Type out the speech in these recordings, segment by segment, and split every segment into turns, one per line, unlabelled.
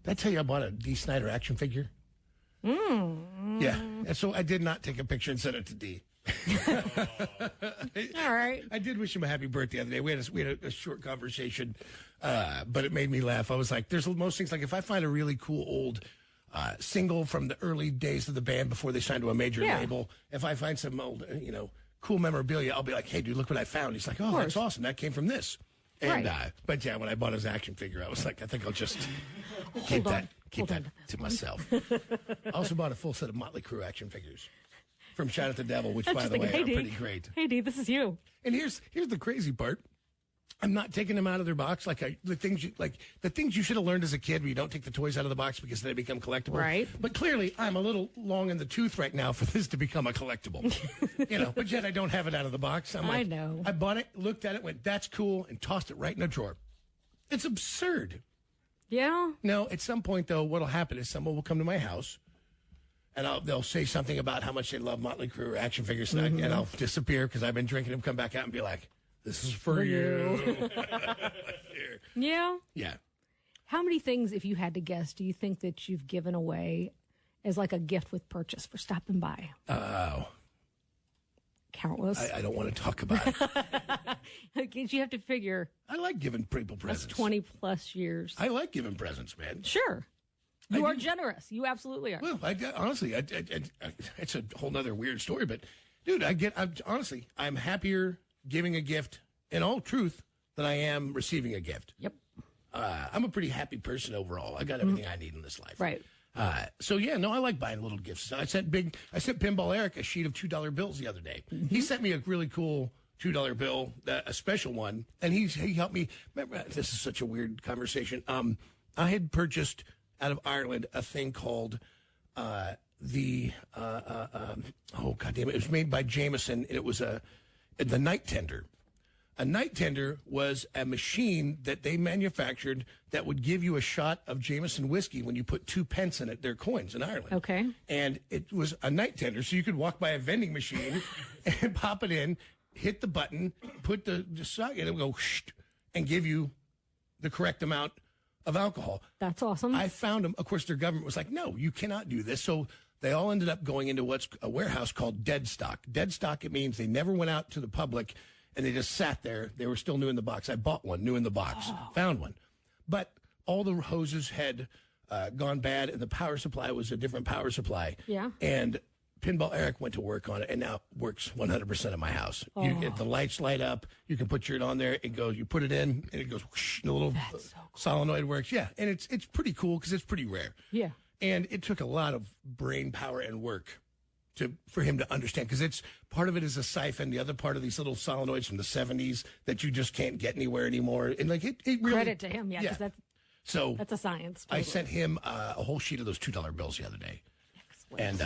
Did I tell you I bought a D. Snider action figure? Yeah. And so I did not take a picture and send it to D.
All right.
I did wish him a happy birthday the other day. We had a short conversation, but it made me laugh. I was like, there's most things, like if I find a really cool old single from the early days of the band before they signed to a major label, if I find some old, cool memorabilia, I'll be like, hey, dude, look what I found. He's like, oh, that's awesome. That came from this. And, but yeah, when I bought his action figure, I was like, I think I'll just keep that to myself. I also bought a full set of Motley Crue action figures from Shout at the Devil, which, by the way, are pretty great.
Hey, D, this is you.
And here's the crazy part. I'm not taking them out of their box the things you should have learned as a kid where you don't take the toys out of the box because they become collectible.
Right.
But clearly, I'm a little long in the tooth right now for this to become a collectible. But yet I don't have it out of the box.
I know.
I bought it, looked at it, went, that's cool, and tossed it right in a drawer. It's absurd.
Yeah.
No, at some point, though, what'll happen is someone will come to my house, and they'll say something about how much they love Motley Crue or action figures, and I'll disappear because I've been drinking them, come back out and be like, this is for you.
Yeah.
Yeah.
How many things, if you had to guess, do you think that you've given away as like a gift with purchase for stopping by?
Oh.
Countless.
I don't want to talk about it.
You have to figure.
I like giving people presents.
That's 20 plus years.
I like giving presents, man.
Sure. You are generous. You absolutely are.
Well, honestly, it's a whole nother weird story, but dude, I'm happier giving a gift in all truth than I am receiving a gift.
Yep.
I'm a pretty happy person overall. I got everything I need in this life.
Right.
So yeah, no, I like buying little gifts. I sent Pinball Eric a sheet of $2 bills the other day. He sent me a really cool $2 bill, a special one, and he helped me. Remember, this is such a weird conversation. I had purchased out of Ireland a thing called oh god damn it! It was made by Jameson, and it was the Night Tender. A night tender was a machine that they manufactured that would give you a shot of Jameson whiskey when you put 2 pence in it. They're coins in Ireland.
Okay.
And it was a night tender, so you could walk by a vending machine and pop it in, hit the button, put the shot in, and it would go shh, and give you the correct amount of alcohol.
That's awesome.
I found them. Of course, their government was like, no, you cannot do this. So they all ended up going into what's a warehouse called dead stock. Dead stock, it means they never went out to the public. And they just sat there. They were still new in the box. I bought one, new in the box, found one. But all the hoses had gone bad, and the power supply was a different power supply.
Yeah.
And Pinball Eric went to work on it, and now it works 100% of my house. The lights light up. You can put it on there. It goes. You put it in, and it goes whoosh, and the little solenoid works. Yeah, and it's pretty cool because it's pretty rare.
Yeah.
And it took a lot of brain power and work for him to understand, because it's part of it is a siphon, the other part of these little solenoids from the 70s that you just can't get anywhere anymore. And like it really,
credit to him, yeah. That's a science. Totally.
I sent him a whole sheet of those $2 bills the other day.
Excellent.
And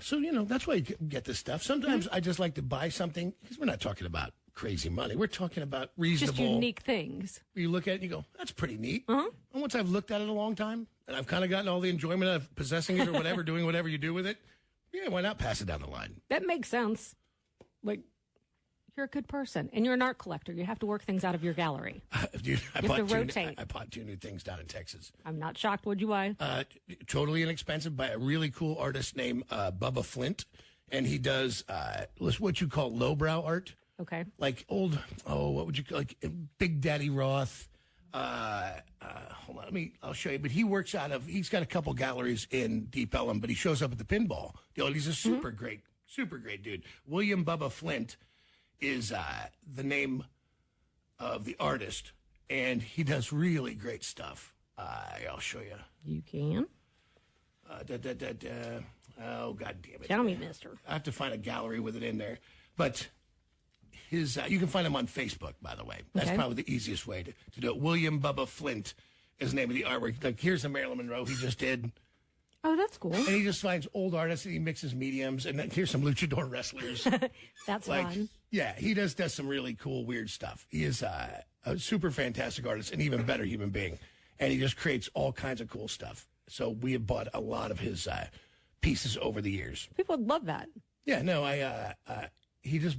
so that's why you get this stuff. Sometimes I just like to buy something, because we're not talking about crazy money. We're talking about reasonable,
just unique things.
You look at it and you go, that's pretty neat. And once I've looked at it a long time and I've kind of gotten all the enjoyment of possessing it or whatever, doing whatever you do with it, yeah, why not pass it down the line?
That makes sense. Like, you're a good person, and you're an art collector. You have to work things out of your gallery.
Dude, I
rotate.
I bought 2 new things down in Texas.
I'm not shocked. What'd you buy?
Totally inexpensive, by a really cool artist named Bubba Flint, and he does what you call lowbrow art.
Okay.
Like what would you call, like Big Daddy Roth. Hold on, I'll show you. But he's got a couple galleries in Deep Ellum, but he shows up at the pinball. He's a super great dude. William Bubba Flint is the name of the artist, and he does really great stuff. I'll show you.
You can.
Oh, God damn it.
Tell me, mister.
I have to find a gallery with it in there. But you can find him on Facebook, by the way. That's probably the easiest way to do it. William Bubba Flint is the name of the artwork. Like, here's a Marilyn Monroe he just did.
Oh, that's cool.
And he just finds old artists and he mixes mediums. And then here's some luchador wrestlers.
That's fun.
Yeah, he does some really cool, weird stuff. He is a super fantastic artist, and even better human being. And he just creates all kinds of cool stuff. So we have bought a lot of his pieces over the years.
People would love that.
Yeah, no, he just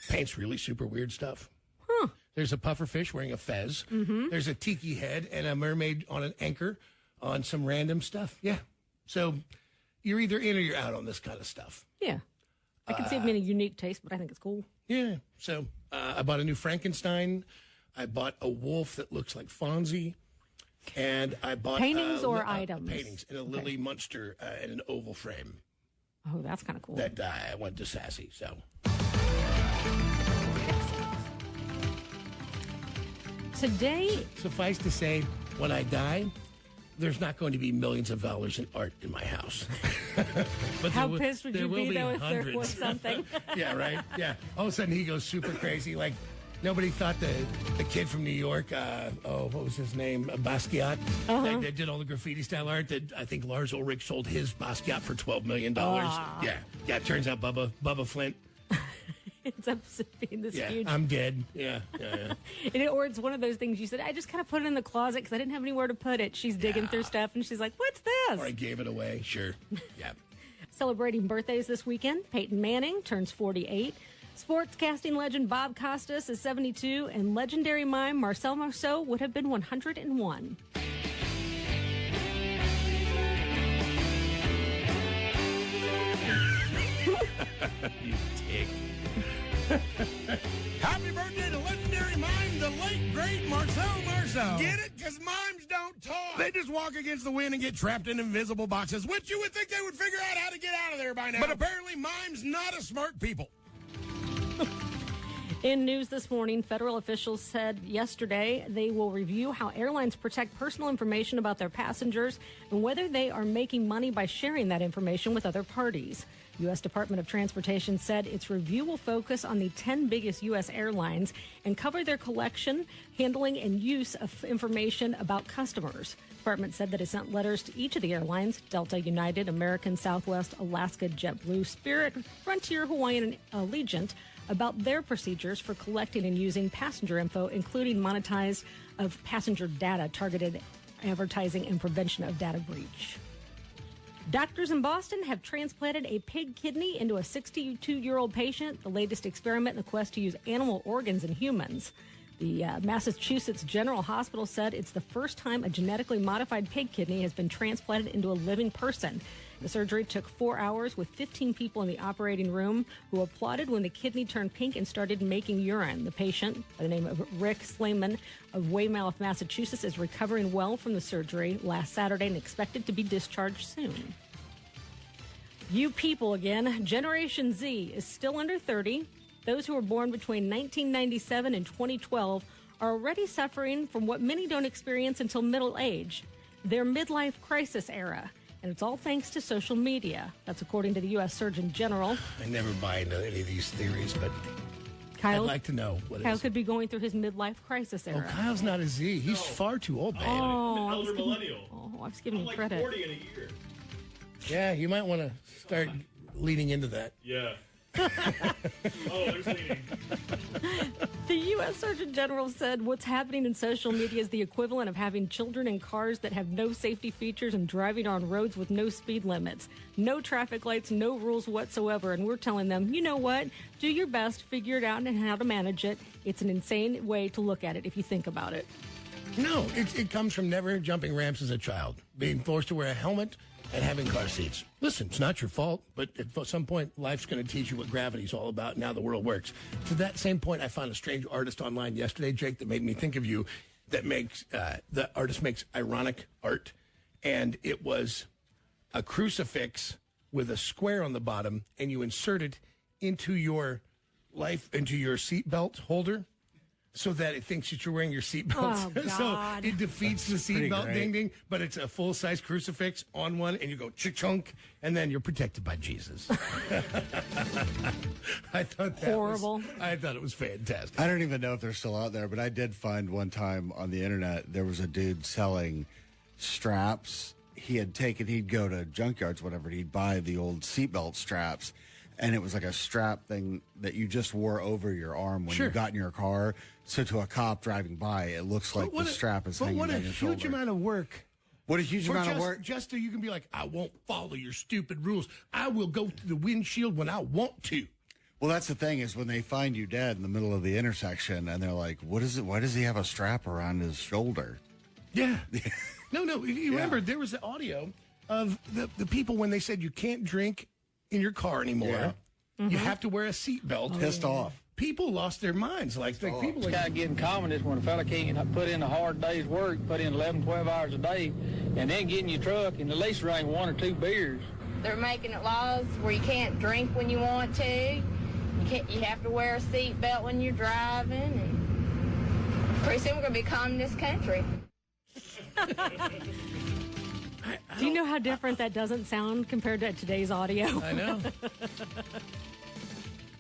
paints really super weird stuff.
Huh.
There's a puffer fish wearing a fez. There's a tiki head and a mermaid on an anchor on some random stuff. Yeah. So you're either in or you're out on this kind of stuff.
Yeah. I can see it being a unique taste, but I think it's cool.
Yeah. So I bought a new Frankenstein. I bought a wolf that looks like Fonzie. And I bought
paintings or items?
Paintings in a Lily Munster in an oval frame.
Oh, that's kind of cool.
That I went to Sassy, so.
Today,
suffice to say, when I die, there's not going to be millions of dollars in art in my house.
But how pissed would you be, though,
hundreds.
if there was something?
Yeah, right? Yeah. All of a sudden, he goes super crazy. Like, nobody thought the kid from New York, what was his name? Basquiat, that did all the graffiti-style art, that I think Lars Ulrich sold his Basquiat for $12 million. Yeah. Yeah, it turns out Bubba Flint.
It's up being this huge.
I'm dead. Yeah.
Or it's one of those things you said, I just kind of put it in the closet because I didn't have anywhere to put it. She's digging through stuff, and she's like, what's this?
Or I gave it away. Sure. Yeah.
Celebrating birthdays this weekend, Peyton Manning turns 48. Sportscasting legend Bob Costas is 72, and legendary mime Marcel Marceau would have been 101.
You dick.
Happy birthday to legendary mime, the late, great Marcel Marceau.
Get it? Because mimes don't talk.
They just walk against the wind and get trapped in invisible boxes, which you would think they would figure out how to get out of there by now. But apparently mimes not a smart people.
In news this morning, federal officials said yesterday they will review how airlines protect personal information about their passengers and whether they are making money by sharing that information with other parties. U.S. Department of Transportation said its review will focus on the 10 biggest U.S. airlines and cover their collection, handling, and use of information about customers. The department said that it sent letters to each of the airlines, Delta, United, American, Southwest, Alaska, JetBlue, Spirit, Frontier, Hawaiian, and Allegiant, about their procedures for collecting and using passenger info, including monetized of passenger data, targeted advertising, and prevention of data breach. Doctors in Boston have transplanted a pig kidney into a 62-year-old patient, the latest experiment in the quest to use animal organs in humans. The Massachusetts General Hospital said it's the first time a genetically modified pig kidney has been transplanted into a living person. The surgery took 4 hours with 15 people in the operating room who applauded when the kidney turned pink and started making urine. The patient, by the name of Rick Slayman of Weymouth, Massachusetts, is recovering well from the surgery last Saturday and expected to be discharged soon. You people again. Generation Z is still under 30. Those who were born between 1997 and 2012 are already suffering from what many don't experience until middle age, their midlife crisis era. And it's all thanks to social media. That's according to the U.S. Surgeon General.
I never buy into any of these theories, but
Kyle,
I'd like to know what it
Kyle
is.
could be going through his midlife crisis era.
Oh, Kyle's not a Z. He's far too old, man.
I'm an elder millennial.
I was giving
I'm
you
like
credit.
40 in a year.
Yeah, you might want to start leaning into that.
Yeah. There's leaning.
The U.S. Surgeon General said what's happening in social media is the equivalent of having children in cars that have no safety features and driving on roads with no speed limits, no traffic lights, no rules whatsoever. And we're telling them, you know what? Do your best, figure it out, and how to manage it. It's an insane way to look at it if you think about it.
No, it comes from never jumping ramps as a child, being forced to wear a helmet, and having car seats. Listen, it's not your fault, but at some point, life's going to teach you what gravity's all about and how the world works. To that same point, I found a strange artist online yesterday, Jake, that made me think of you, that makes, the artist makes ironic art. And it was a crucifix with a square on the bottom, and you insert it into your seatbelt holder, so that it thinks that you're wearing your seatbelt.
Oh, God.
So it defeats the seatbelt ding ding, but it's a full-size crucifix on one, and you go chunk, and then you're protected by Jesus. I thought that
horrible.
I thought it was fantastic.
I don't even know if they're still out there, but I did find one time on the internet there was a dude selling straps. He'd go to junkyards, whatever, and he'd buy the old seatbelt straps. And it was like a strap thing that you just wore over your arm when you got in your car. So to a cop driving by, it looks like the strap is hanging on your shoulder.
What a huge amount of work.
What a huge amount of work.
Just so you can be like, I won't follow your stupid rules. I will go to the windshield when I want to.
Well, that's the thing is when they find you dead in the middle of the intersection and they're like, what is it? Why does he have a strap around his shoulder?
Yeah. No. You remember there was the audio of the people when they said you can't drink in your car anymore. Yeah. Mm-hmm. You have to wear a seatbelt.
Pissed off.
People lost their minds. Like people.
It's kind of getting common is when a fella can't put in a hard day's work, put in 11, 12 hours a day, and then get in your truck and at least drink 1 or 2 beers.
They're making it laws where you can't drink when you want to. You have to wear a seatbelt when you're driving. And pretty soon we're going to be calm this country.
Do you know how different that doesn't sound compared to today's audio?
I know.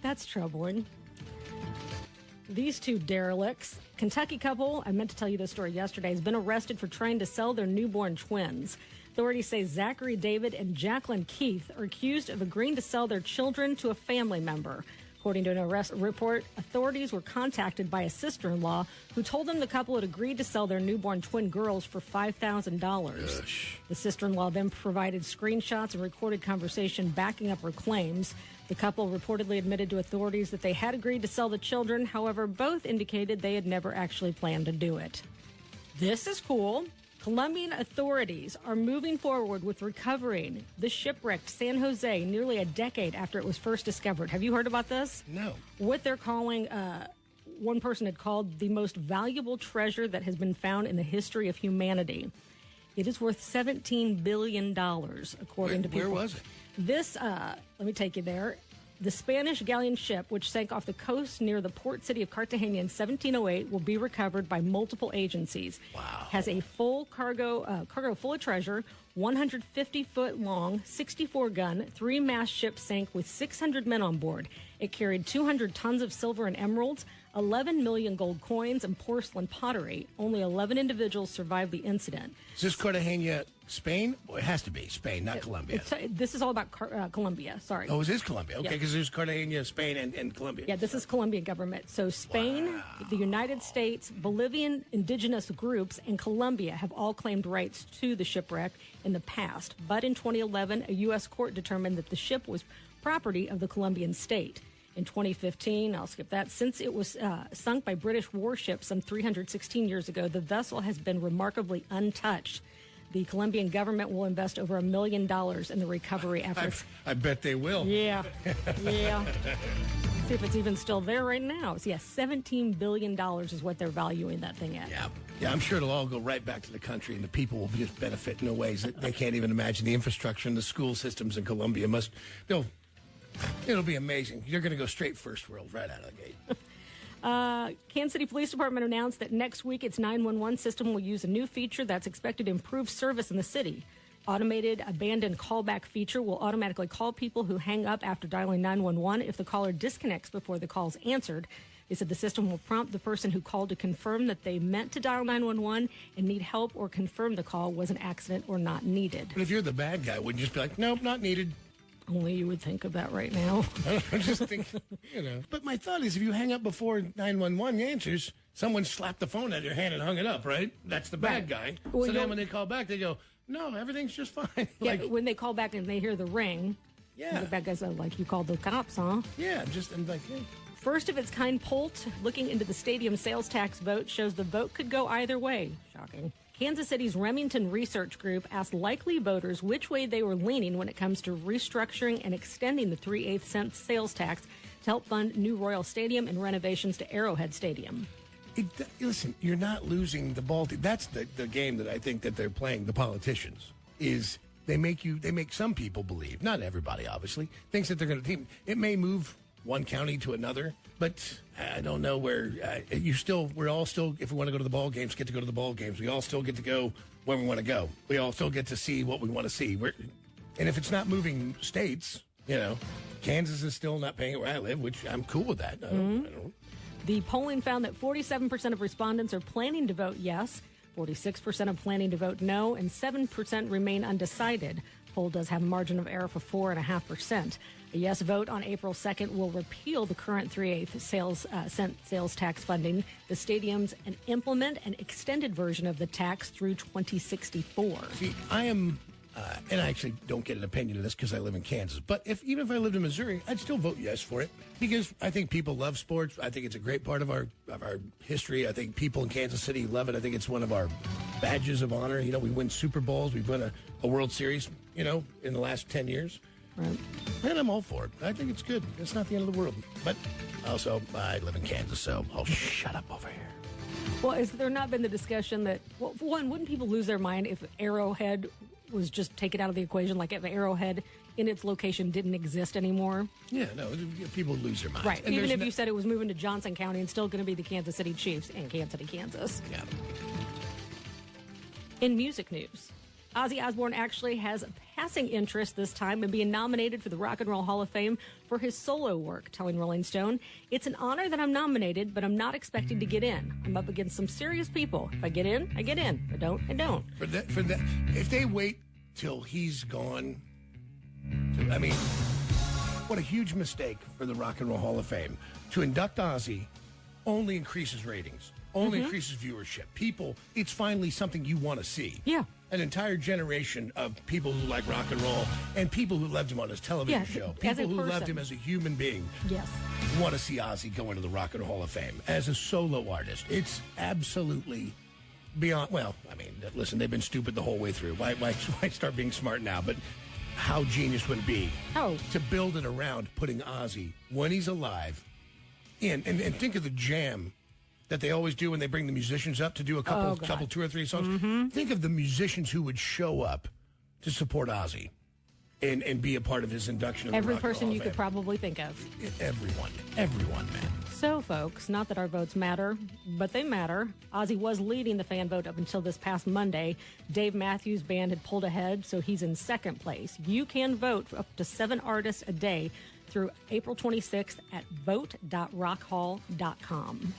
That's troubling. These two derelicts, Kentucky couple, I meant to tell you this story yesterday, has been arrested for trying to sell their newborn twins. Authorities say Zachary David and Jacqueline Keith are accused of agreeing to sell their children to a family member. According to an arrest report, authorities were contacted by a sister-in-law who told them the couple had agreed to sell their newborn twin girls for $5,000. The sister-in-law then provided screenshots and recorded conversation backing up her claims. The couple reportedly admitted to authorities that they had agreed to sell the children. However, both indicated they had never actually planned to do it. This is cool. Colombian authorities are moving forward with recovering the shipwrecked San Jose nearly a decade after it was first discovered. Have you heard about this?
No.
What they're calling, one person had called the most valuable treasure that has been found in the history of humanity. It is worth $17 billion, according to people.
Where was it?
This, let me take you there. The Spanish galleon ship, which sank off the coast near the port city of Cartagena in 1708, will be recovered by multiple agencies.
Wow.
Has a full cargo full of treasure, 150-foot long, 64-gun, 3-mast ship sank with 600 men on board. It carried 200 tons of silver and emeralds, 11 million gold coins, and porcelain pottery. Only 11 individuals survived the incident.
Is this Cartagena, Spain? Well, it has to be Spain, not Colombia.
This is all about Colombia, sorry.
Oh, it is Colombia. Okay, because there's Cartagena, Spain, and Colombia.
Yeah, this is Colombian government. So Spain, the United States, Bolivian indigenous groups, and Colombia have all claimed rights to the shipwreck in the past. But in 2011, a U.S. court determined that the ship was property of the Colombian state. In 2015, I'll skip that, since it was sunk by British warships some 316 years ago, the vessel has been remarkably untouched. The Colombian government will invest over $1 million in the recovery efforts.
I bet they will.
Yeah. See if it's even still there right now. So, yeah, $17 billion is what they're valuing that thing at.
Yeah, I'm sure it'll all go right back to the country, and the people will just benefit in ways that they can't even imagine. The infrastructure and the school systems in Colombia it'll be amazing. You're going to go straight first world right out of the gate.
Kansas City Police Department announced that next week its 911 system will use a new feature that's expected to improve service in the city. Automated abandoned callback feature will automatically call people who hang up after dialing 911 if the caller disconnects before the call is answered. They said the system will prompt the person who called to confirm that they meant to dial 911 and need help, or confirm the call was an accident or not needed.
But if you're the bad guy, wouldn't you just be like, nope, not needed?
Only you would think of that right now.
I just think, But my thought is, if you hang up before 911 answers, someone slapped the phone out of your hand and hung it up, right? That's the bad guy.
Well,
so then when they call back, they go, no, everything's just fine.
Yeah, when they call back and they hear the ring, the bad guys are like, you called the cops, huh?
Yeah, I'm like, hey.
First of its kind poll looking into the stadium sales tax vote shows the vote could go either way. Shocking. Kansas City's Remington Research Group asked likely voters which way they were leaning when it comes to restructuring and extending the 3/8 cent sales tax to help fund new Royal Stadium and renovations to Arrowhead Stadium.
Listen, you're not losing the ball. That's the game that I think that they're playing, the politicians, is they make some people believe, not everybody obviously, thinks that they're going to team. It may move one county to another, but I don't know where we're all still, if we want to go to the ball games, get to go to the ball games. We all still get to go when we want to go. We all still get to see what we want to see. And if it's not moving states, Kansas is still not paying it where I live, which I'm cool with that. I don't.
The polling found that 47% of respondents are planning to vote yes, 46% are planning to vote no, and 7% remain undecided. Poll does have a margin of error for 4.5%. A yes vote on April 2nd will repeal the current 3/8 cent sales tax funding the stadiums and implement an extended version of the tax through 2064.
See, I am, and I actually don't get an opinion of this because I live in Kansas, but even if I lived in Missouri, I'd still vote yes for it because I think people love sports. I think it's a great part of our history. I think people in Kansas City love it. I think it's one of our badges of honor. You know, we win Super Bowls. We've won a World Series, you know, in the last 10 years.
Right.
And I'm all for it. I think it's good. It's not the end of the world. But also, I live in Kansas, so I'll shut up over here.
Well, has there not been the discussion that, well, for one, wouldn't people lose their mind if Arrowhead was just taken out of the equation? Like if Arrowhead in its location didn't exist anymore?
Yeah, no, people lose their minds.
Right. And even if you said it was moving to Johnson County and still going to be the Kansas City Chiefs in Kansas City, Kansas.
Yeah.
In music news, Ozzy Osbourne actually has a passing interest this time in being nominated for the Rock and Roll Hall of Fame for his solo work, telling Rolling Stone, "It's an honor that I'm nominated, but I'm not expecting to get in. I'm up against some serious people. If I get in, I get in. If I don't, I don't."
For that, if they wait till he's gone, I mean, what a huge mistake for the Rock and Roll Hall of Fame. To induct Ozzy only increases ratings, only increases viewership. People, it's finally something you want to see.
Yeah.
An entire generation of people who like rock and roll and people who loved him on his television show, people who loved him as a human being,
yes,
want to see Ozzy go into the Rock and Roll Hall of Fame as a solo artist. It's absolutely beyond. Well, I mean, listen, they've been stupid the whole way through. Why start being smart now? But how genius would it be to build it around putting Ozzy when he's alive in? And think of the jam that they always do when they bring the musicians up to do a couple 2 or 3 songs. Think of the musicians who would show up to support Ozzy and be a part of his induction.
Every person you could probably think of.
Everyone, man.
So, folks, not that our votes matter, but they matter. Ozzy was leading the fan vote up until this past Monday. Dave Matthews' band had pulled ahead, so he's in second place. You can vote for up to 7 artists a day through April 26th at vote.rockhall.com.